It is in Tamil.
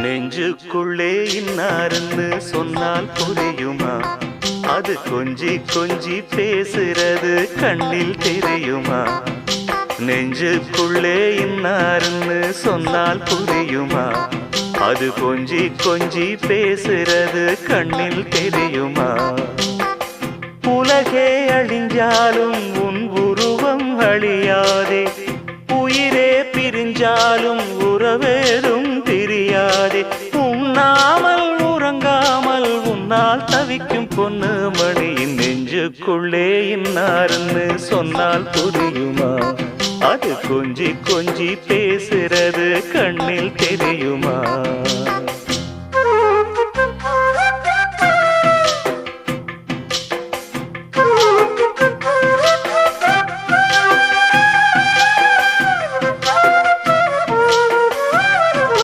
நெஞ்சுக்குள்ளே இன்னாருன்னு சொன்னால் புரியுமா? அது கொஞ்சி கொஞ்சி பேசுறது கண்ணில் தெரியுமா? நெஞ்சுக்குள்ளே இன்னாருன்னு சொன்னால் புரியுமா? அது கொஞ்சி கொஞ்சி பேசுறது கண்ணில் தெரியுமா? உலகே அழிஞ்சாலும் உன் உருவம் அழியாதே, உயிரே பிரிஞ்சாலும் உறவேதும் தெரியாதே. உண்ணாமல் உறங்காமல் உன்னால் தவிக்கும் பொண்ணு மணியின் நெஞ்சுக்குள்ளே இன்னாருன்னு சொன்னால் புரியுமா? அது கொஞ்சி கொஞ்சி பேசுறது கண்ணில் தெரியுமா?